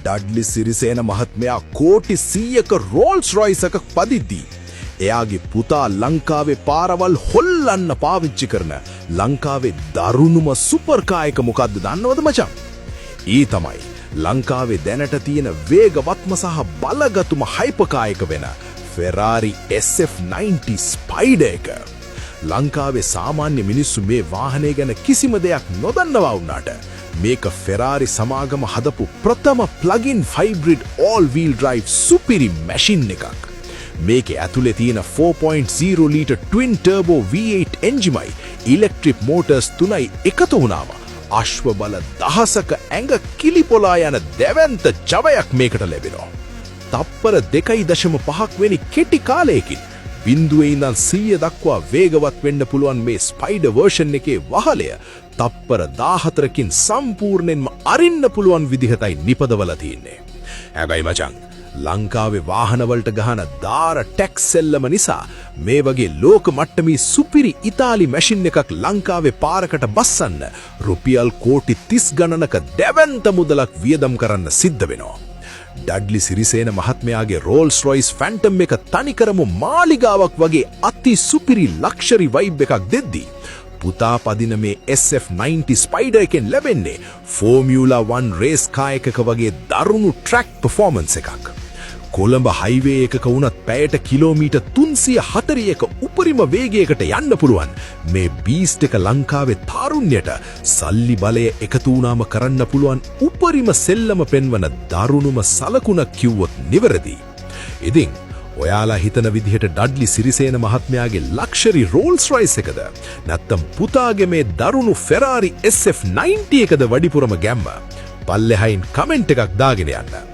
Dudley Sirisena මහත්මයා කෝටි 100ක Rolls Royce එකක් පදිද්දී එයාගේ පුතා ලංකාවේ පාරවල් හොල්ලන්න පාවිච්චි කරන ලංකාවේ දරුණුම සුපර් කාර් එක මොකද්ද දන්නවද මචං? ඊ තමයි ලංකාවේ දැනට තියෙන වේගවත්ම සහ බලගතුම හයිපර් කාර් එක වෙන Ferrari SF90 ස්පයිඩර් එක. ලංකාවේ සාමාන්‍ය මිනිස්සු මේ වාහනය ගැන කිසිම දෙයක් නොදන්නවා වුණාට මේක Ferrari සමාගම හදපු ප්‍රථම plug-in hybrid all-wheel drive සුපිරි මැෂින් එකක්. මේකේ ඇතුලේ තියෙන 4.0 ලීටර් twin turbo V8 එන්ජිමයි ඉලෙක්ට්‍රික් මෝටර්ස් තුනයි එකතු වුණාම අශ්ව බල දහසක ඇඟ කිලිපොලා යන දැවැන්ත ජවයක් මේකට ලැබෙනවා. තප්පර 2.5ක් වෙනි කෙටි කාලයකින් බිඳුවේ ඉඳන් 100 දක්වා වේගවත් වෙන්න පුළුවන් මේ ස්පයිඩර් වර්ෂන් එකේ වහලය තප්පර 14කින් සම්පූර්ණයෙන්ම අරින්න පුළුවන් විදිහටයි නිපදවලා තියෙන්නේ. හැබැයි මචං ලංකාවේ වාහනවලට ගහන දාර ටැක්ස් සෙල්ලම නිසා මේ වගේ ලෝක මට්ටමේ සුපිරි ඉතාලි මැෂින් එකක් ලංකාවේ පාරකට බස්සන්න රුපියල් කෝටි 30 ගණනක දැවැන්ත මුදලක් වියදම් කරන්න සිද්ධ වෙනවා. ඩඩ්ලි සිරිසේන මහත්මයාගේ රෝල්ස් රොයිස් ෆැන්ටම් එක තනිකරම මාලිගාවක් වගේ අති සුපිරි ලක්ෂරි වයිබ් එකක් දෙද්දී පුතා පදින මේ SF90 ස්පයිඩර් එකෙන් ලැබෙන්නේ ෆෝමියුලා 1 රේස් කාර් එකක වගේ දරුණු ට්‍රැක් පර්ෆෝමන්ස් එකක්. කොළඹ හයිවේ එකක වුණත් පැයට කිලෝමීටර් 340ක උපරිම වේගයකට යන්න පුළුවන් මේ බීස්ට් එක ලංකාවේ තාරුණ්‍යයට සල්ලි බලය එකතු වුණාම කරන්න පුළුවන් උපරිම සෙල්ලම පෙන්වන දරුණුම සලකුණක් කිව්වොත් නිවැරදි. ඉතින් ඔයාලා හිතන විදිහට ඩඩ්ලි සිරිසේන මහත්මයාගේ ලක්ෂරි රෝල්ස් රොයිස් එකද නැත්නම් පුතාගේ මේ දරුණු Ferrari SF90 එකද වැඩිපුරම ගැම්ම? පල්ලෙහායින් කමෙන්ට් එකක් දාගෙන යන්න.